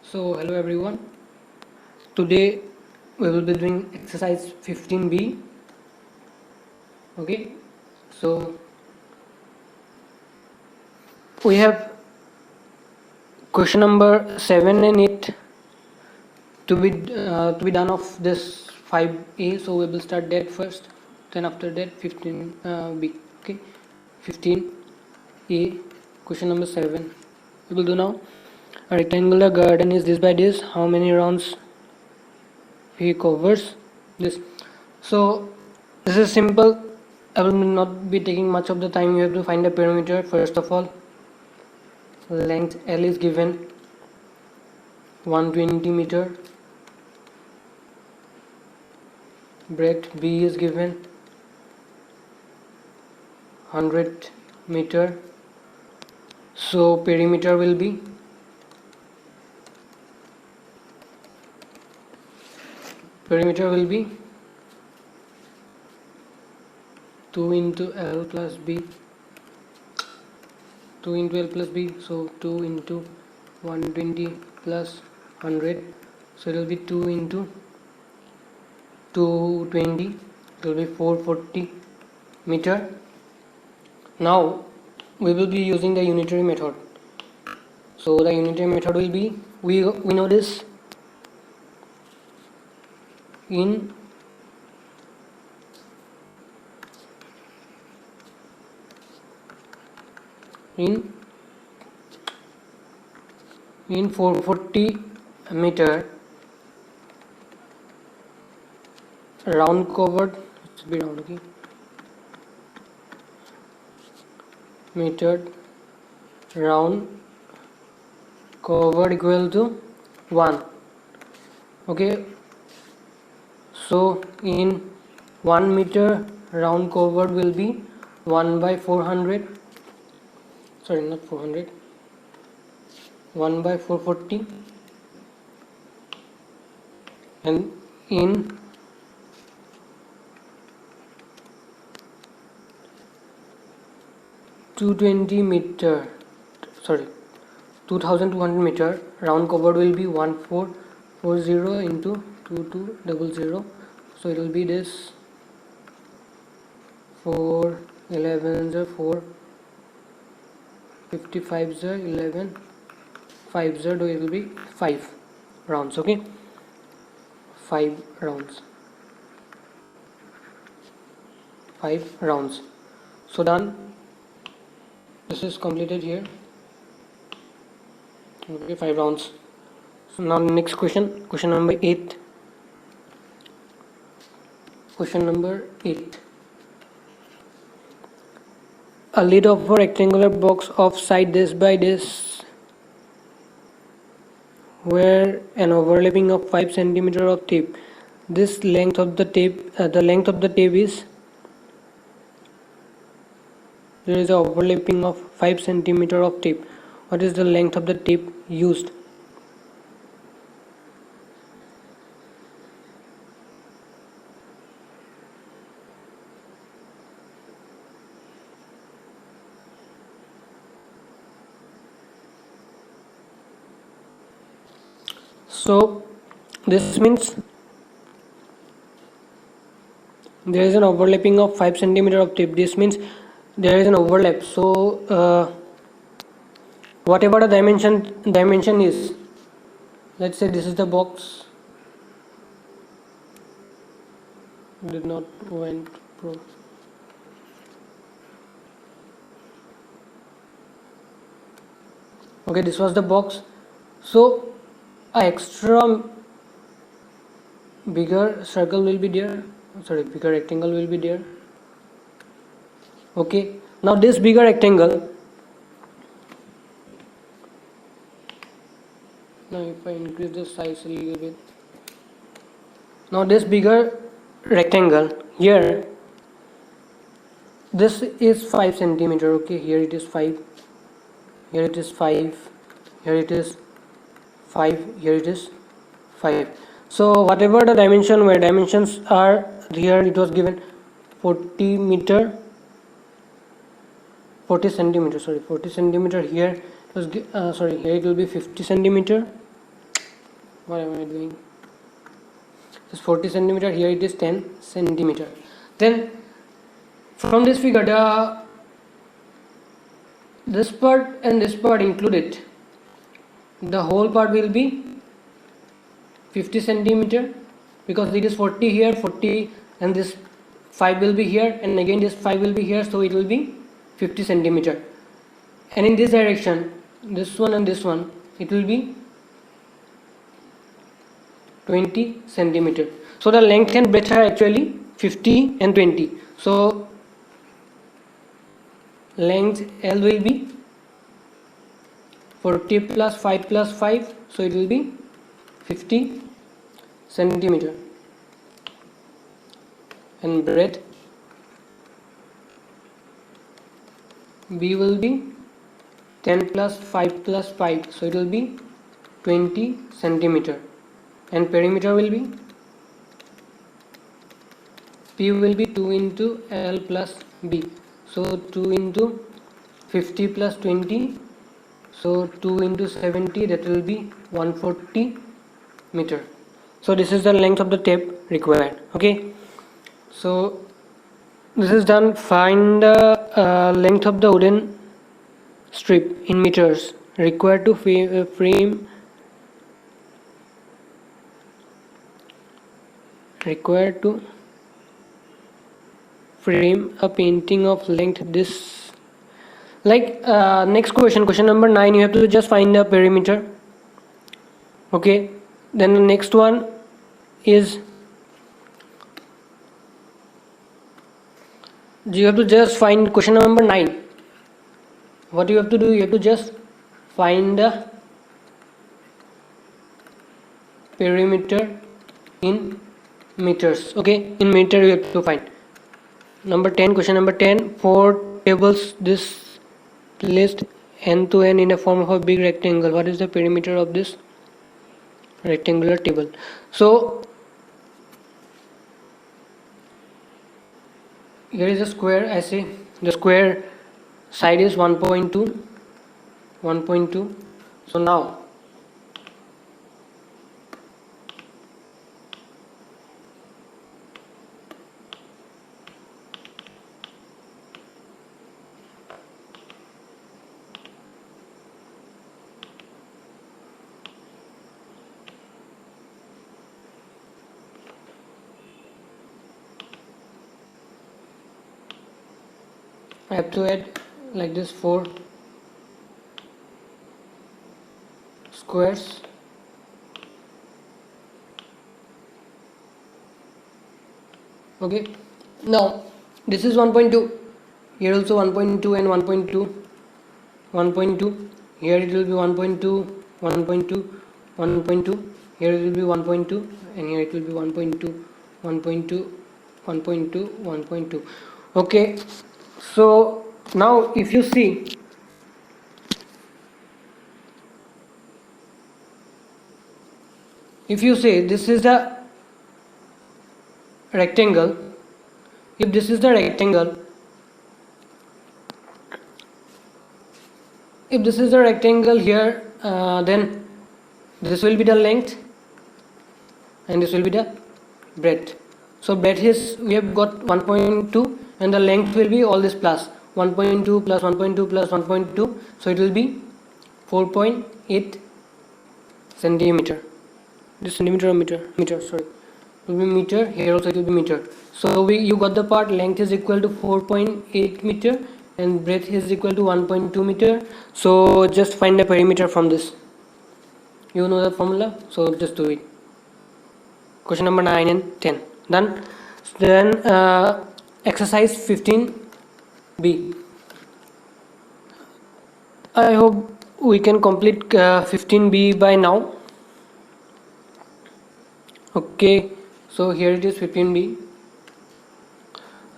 So hello everyone. Today we will be doing exercise 15b. Okay. So we have question number 7 and 8 to be done of this 5a. So we will start that first. Then after that 15b. Okay. 15a. Question number 7. We will do now. A rectangular garden is this by this. How many rounds he covers this? So this is simple. I will not be taking much of the time. You have to find the perimeter. First of all, length L is given 120 meter, breadth B is given 100 meter. So perimeter will be perimeter will be 2 into L plus B, 2 into L plus B, so 2 into 120 plus 100, so it will be 2 into 220, it will be 440 meter. Now we will be using the unitary method. So the unitary method will be, we know this, in in 440 meter round covered, it should be round, okay, meter round covered equal to 1. Okay, so in 1 meter round covered will be 1 by 400, sorry, not 400, 1 by 440, and in 220 meter, sorry, 2200 meter round covered will be 1440 into 2200, so it will be this 4 11 4 55 11 5 it will be 5 rounds. Okay, 5 rounds, 5 rounds. So done, this is completed here. Okay, 5 rounds. So now next question, question number 8. Question number 8. A lid of a rectangular box of side this by this, where an overlapping of 5 centimeter of tape. This length of the tape, the length of the tape is, there is a overlapping of 5 centimeter of tape. What is the length of the tape used? So this means there is an overlapping of 5 centimeter of tape. This means there is an overlap. So whatever the dimension is, let's say this is the box, did not went pro. Okay, this was the box. So a extra bigger circle will be there, sorry, bigger rectangle will be there. Okay, now this bigger rectangle, now if I increase the size a little bit, now this bigger rectangle here, this is 5 centimeter. Okay, here it is 5, here it is 5, here it is 5, here it is 5. So whatever the dimension, where dimensions are, here it was given 40 meter, 40 centimeter, sorry, 40 centimeter. Here it was here it will be 50 centimeter, what am I doing? It's 40 centimeter, here it is 10 centimeter. Then from this figure, this part and this part included, the whole part will be 50 centimeter, because it is 40 here, 40, and this 5 will be here, and again this 5 will be here, so it will be 50 centimeter. And in this direction, this one and this one, it will be 20 centimeter. So the length and breadth are actually 50 and 20. So length L will be 40 plus 5 plus 5, so it will be 50 centimeter. And breadth B will be 10 plus 5 plus 5, so it will be 20 centimeter. And perimeter will be P will be 2 into L plus B, so 2 into 50 plus 20, so 2 into 70, that will be 140 meter. So this is the length of the tape required. Okay, so this is done. Find the length of the wooden strip in meters required to frame a painting of length this. Next question number 9, you have to just find the perimeter. Okay, then the next one is you have to just find question number 9. What you have to do, you have to just find the perimeter in meters. Okay, in meter you have to find. Number 10, question number 10, 4 tables this placed end to end in a form of a big rectangle. What is the perimeter of this rectangular table? So here is a square. I say the square side is 1.2. So now I have to add like this 4 squares. Okay, now this is 1.2, here also 1.2 and 1.2, 1.2, here it will be 1.2, 1.2, 1.2, here it will be 1.2, and here it will be 1.2, 1.2, 1.2, 1.2. Okay, so now if you see, this is the rectangle, if this is the rectangle, here, then this will be the length and this will be the breadth. So breadth is, we have got 1.2, and the length will be all this plus 1.2 plus 1.2 plus 1.2, so it will be 4.8 centimeter. This centimeter or meter? Meter, sorry. It will be meter. Here also it will be meter. So you got the part. Length is equal to 4.8 meter and breadth is equal to 1.2 meter. So just find the perimeter from this. You know the formula, so just do it. Question number 9 and 10 done. Then exercise 15b. I hope we can complete 15b by now. Okay, so here it is 15b.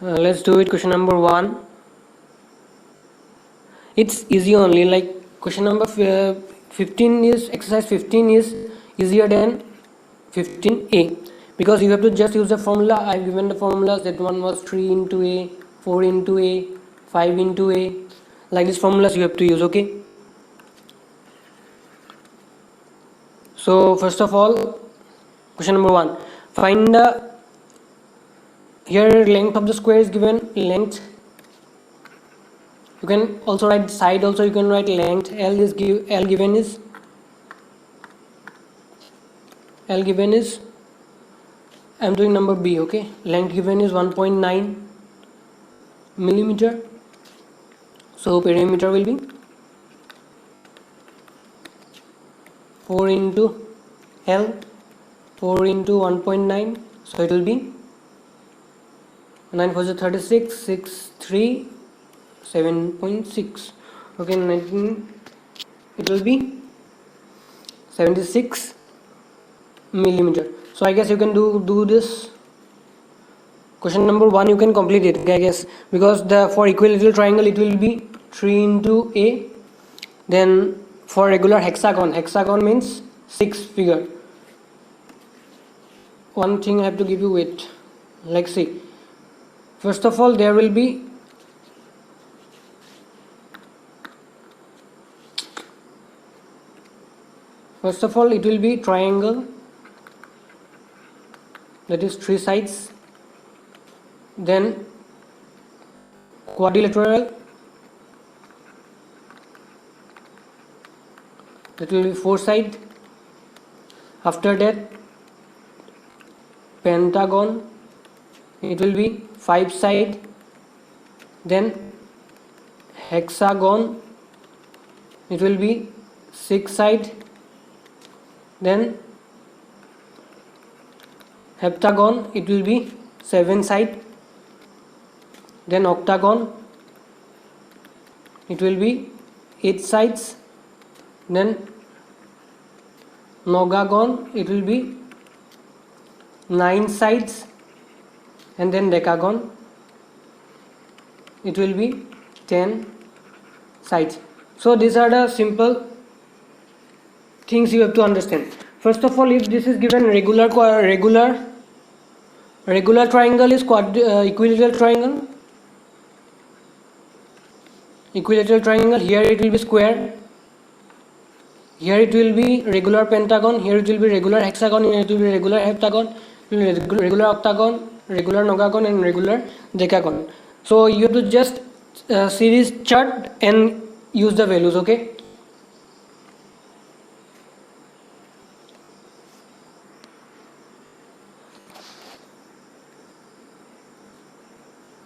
Let's do it. Question number 1. It's easy only, like question number 15 is, exercise 15 is easier than 15a, because you have to just use the formula. I've given the formulas, that one was 3 into a, 4 into a, 5 into a, like these formulas you have to use. Okay, So first of all, question number 1, find the, here length of the square is given, length, you can also write side, also you can write length. L given is I'm doing number B, okay. Length given is 1.9 millimeter, so perimeter will be 4 into L, 4 into 1.9, so it will be 9 4 36, 6 3 7.6, okay. 19, it will be 76 millimeter. So I guess you can do this. Question number 1 you can complete it, I guess, because for equilateral triangle it will be 3 into A. Then for regular hexagon means 6 figure. One thing I have to give you, wait, like see, first of all there will be it will be triangle, that is 3 sides. Then quadrilateral, that will be 4 sides. After that pentagon, it will be 5 sides. Then hexagon, it will be 6 sides. Then heptagon, it will be 7 sides. Then octagon, it will be 8 sides. Then nogagon, it will be 9 sides. And then decagon, it will be 10 sides. So these are the simple things you have to understand. First of all, if this is given regular triangle is equilateral triangle. Equilateral triangle, here it will be square, here it will be regular pentagon, here it will be regular hexagon, here it will be regular heptagon, regular octagon, regular nogagon, and regular decagon. So you have to just see this chart and use the values, okay.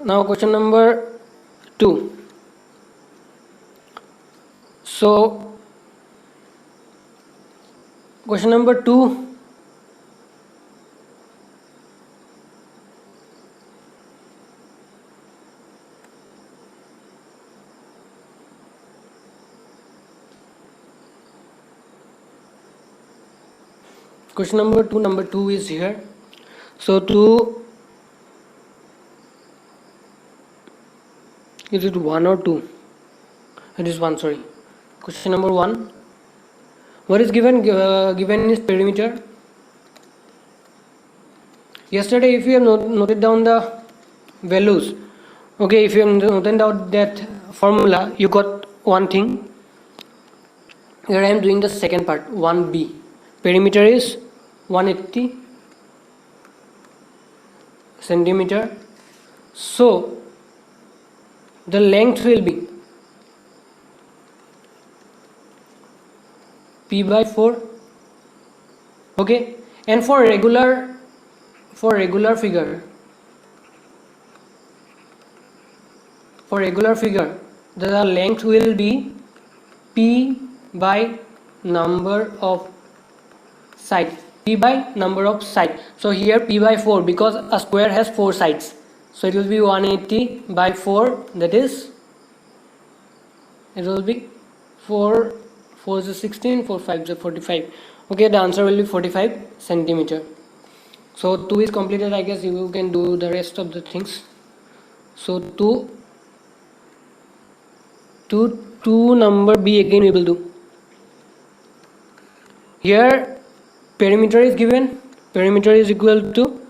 Now question number 2. So question number 2, number 2 is here. So 2, is it 1 or 2? It is 1, sorry. Question number 1, what is given is perimeter. Yesterday if you have noted down the values, okay, if you have noted down that formula, you got one thing. Here I am doing the second part, 1b. Perimeter is 180 centimeter. So the length will be P by 4, okay. And for regular figure, the length will be P by number of sides. So here P by 4, because a square has 4 sides, so it will be 180 by 4, that is, it will be 4 is 16, 4 5 is 45, okay. The answer will be 45 centimeter. So 2 is completed, I guess you can do the rest of the things. So 2 number B again we will do. Here perimeter is given, perimeter is equal to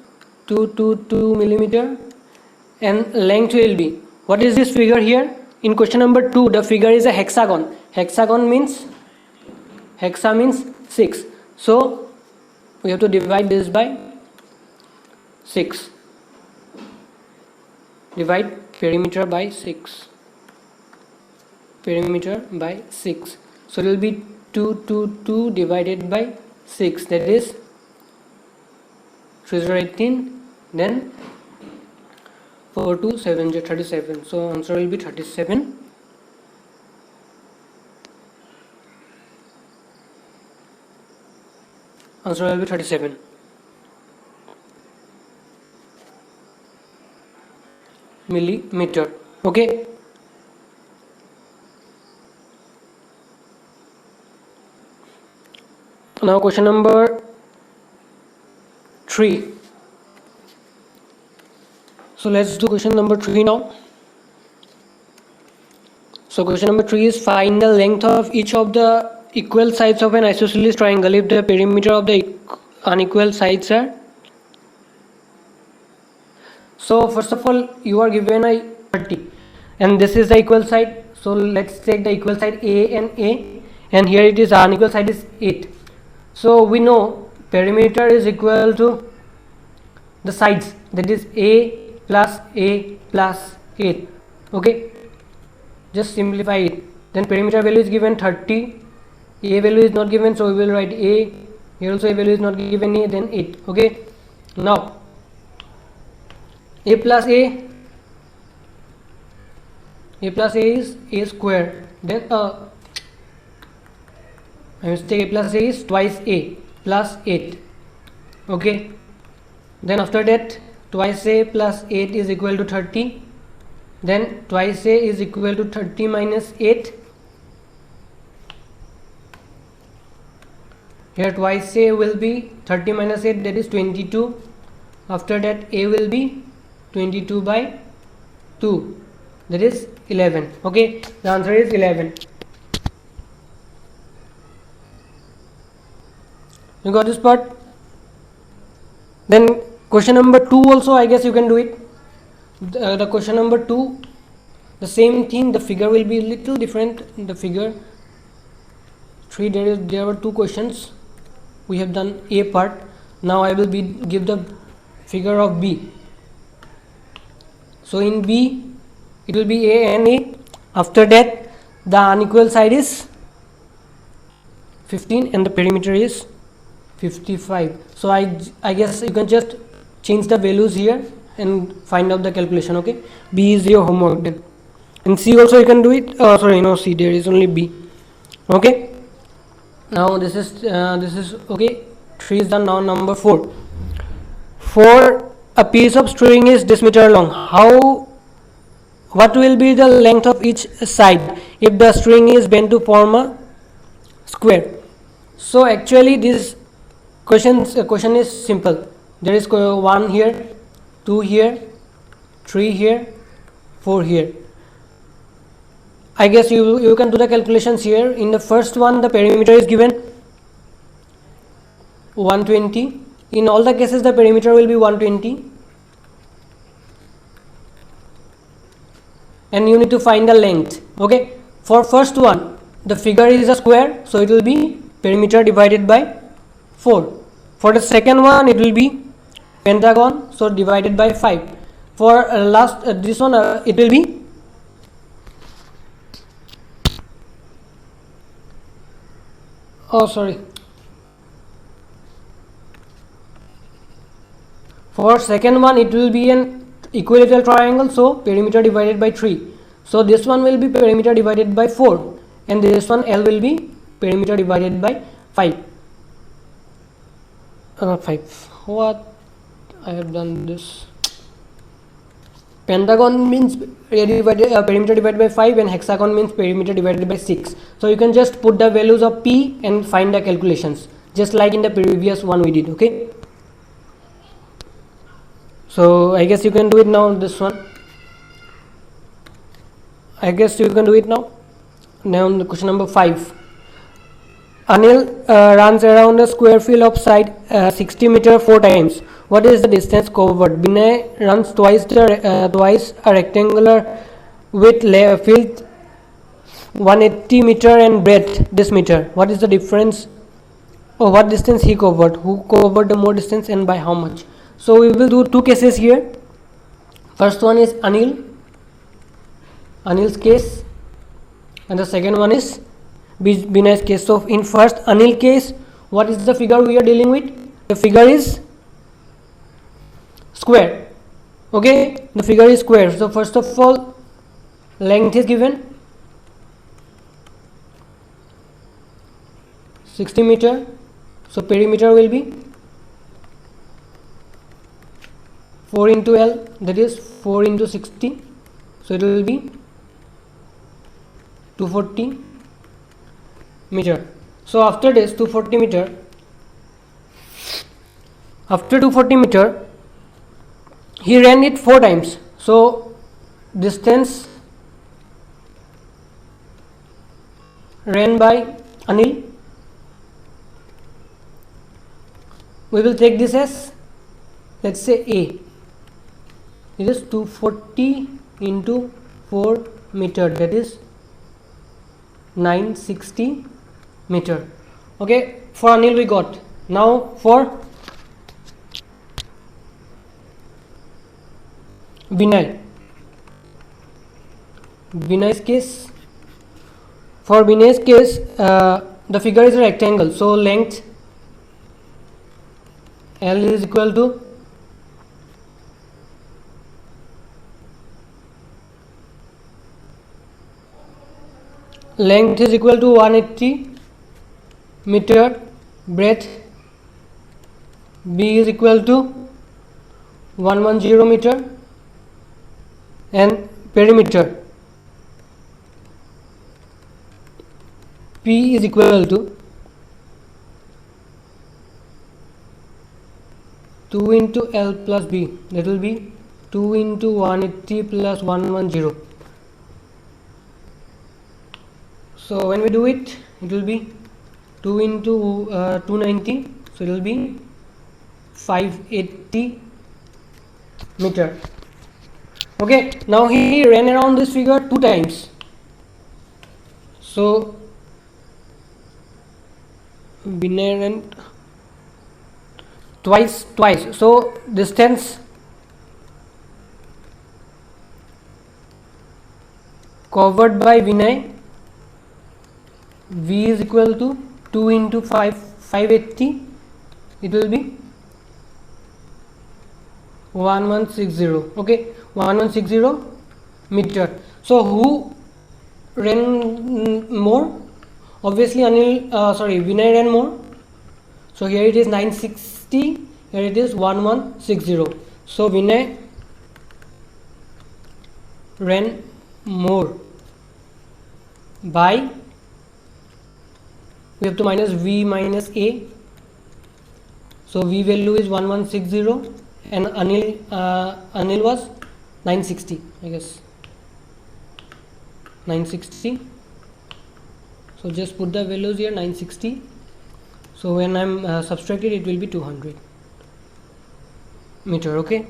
222 millimeter, and length will be, what is this figure here? In question number 2, the figure is a hexagon. Hexa means 6. So we have to divide this by 6. Divide perimeter by 6. Perimeter by 6. So it will be 2 divided by 6, that is 318. Then 4 2 7 37. So answer will be 37. Answer will be 37 millimeter. Okay. Now question number 3. So let's do question number 3 now. So question number 3 is find the length of each of the equal sides of an isosceles triangle if the perimeter of the unequal sides are. So first of all, you are given a 30 and this is the equal side. So let's take the equal side A, and here it is unequal side is 8. So we know perimeter is equal to the sides, that is A plus 8. Okay, just simplify it. Then perimeter value is given 30, A value is not given, so we will write A. Here also A value is not given, A, then 8. Okay, now A plus A is A square. Then I mistake, A plus A is twice A plus 8. Okay, then after that twice A plus 8 is equal to 30. Then twice A is equal to 30 minus 8. Here twice A will be 30 minus 8, that is 22. After that A will be 22 by 2, that is 11. Okay, the answer is 11. You got this part? Then question number 2 also, I guess you can do it. The question number 2, the same thing, the figure will be a little different. The figure 3, there were 2 questions. We have done A part. Now I will give the figure of B. So in B it will be A and A. After that the unequal side is 15 and the perimeter is 55. So I guess you can just change the values here and find out the calculation. Okay, B is your homework. Then in C also you can do it. Sorry, no, C, there is only B. Okay, now this is okay. 3 is done. Now number 4. For a piece of string is this meter long, what will be the length of each side if the string is bent to form a square? So actually this question is simple. There is 1 here, 2 here, 3 here, 4 here. I guess you can do the calculations here. In the first one the perimeter is given 120. In all the cases the perimeter will be 120, and you need to find the length. Okay, for first one the figure is a square, so it will be perimeter divided by 4. For the second one it will be pentagon, so divided by 5. For this one it will be for second one it will be an equilateral triangle, so perimeter divided by 3. So this one will be perimeter divided by 4, and this one L will be perimeter divided by 5. What I have done this. Pentagon means perimeter divided by 5, and hexagon means perimeter divided by 6. So you can just put the values of P and find the calculations, just like in the previous one we did. Okay, so I guess you can do it now. This one, I guess you can do it now. Now question number 5. Anil runs around a square field of side 60 meter 4 times. What is the distance covered? Binay runs twice a rectangular width field 180 meter and breadth this meter. What is the difference oh, what distance he covered, who covered the more distance and by how much. So we will do two cases here. First one is Anil's case, and the second one is Binay's case. So in first Anil case, what is the figure we are dealing with? The figure is square. Okay, the figure is square. So first of all, length is given 60 meter. So perimeter will be 4 into L, that is 4 into 60. So it will be 240 meter. So after this 240 meter, after 240 meter, he ran it 4 times. So distance ran by Anil, we will take this as, let's say, A. It is 240 into 4 meter, that is 960 meter. Okay, for Anil we got. Now for Binay's case, for Binay's case, the figure is a rectangle. So length L is equal to length is equal to 180 meter, breadth B is equal to 110 meter, and perimeter P is equal to 2 into L plus B, that will be 2 into 180 plus 110. So when we do it, it will be 2 into 290, so it will be 580 meter. Okay, now he ran around this figure 2 times. So Binay ran twice. So distance covered by Binay, V is equal to 2 into 580, it will be 1160. Okay, 1160 meter. So who ran more? Obviously Binay ran more. So here it is 960, here it is 1160. So Binay ran more by, we have to minus V minus A. So V value is 1160 and Anil was 960, I guess 960. So just put the values here, 960. So when I'm subtracted, it will be 200 meter. Okay,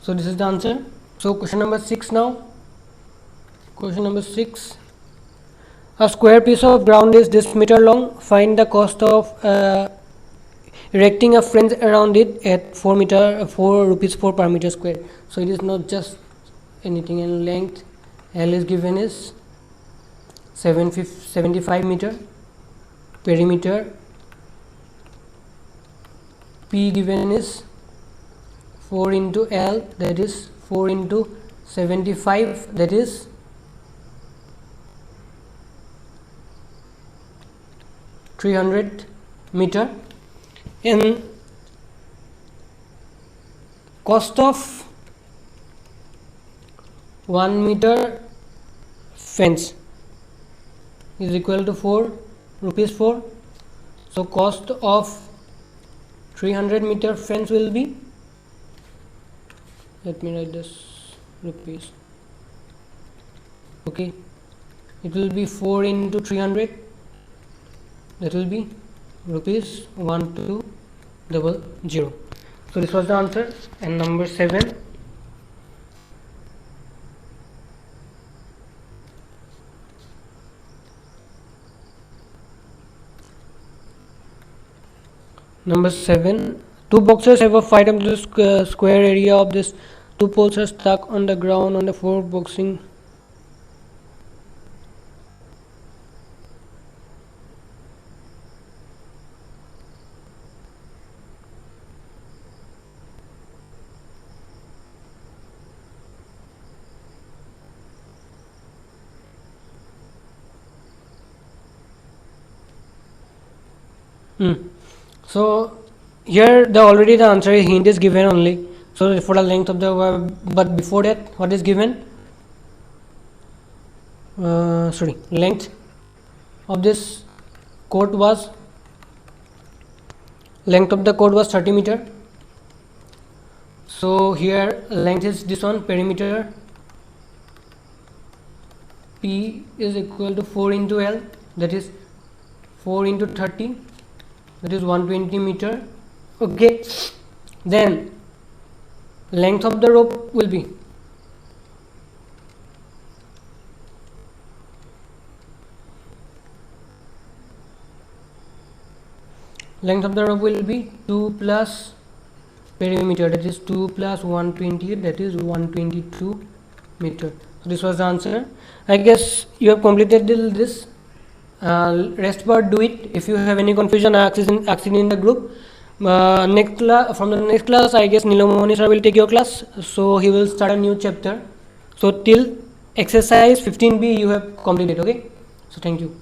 so this is the answer. So question number 6 now. Question number 6. A square piece of ground is this meter long. Find the cost of erecting a fence around it at 4 rupees per meter square. So it is not just anything. And length L is given is 75 meter. Perimeter P given is 4 into L, that is 4 into 75, that is 300 meter. And cost of 1 meter fence is equal to 4 rupees 4. So cost of 300 meter fence will be, let me write this, rupees. Okay, it will be 4 into 300, that will be rupees 1200. So this was the answer. And number 7. Number 7. Two boxers have a fight of the square area of this. Two poles are stuck on the ground on the floor boxing. So here the answer hint is given only. So for the length of the but before that what is given? Length of this court was 30 meter. So here length is this one, perimeter. P is equal to 4 into L, that is 4 into 30, that is 120 meter. Okay, then length of the rope will be length of the rope will be 2 plus perimeter, that is 2 plus 120, that is 122 meter. So this was the answer. I guess you have completed this. Rest part do it. If you have any confusion, ask in the group. From the next class, I guess Nilomani sir will take your class. So he will start a new chapter. So till exercise 15b you have completed. Okay. So thank you.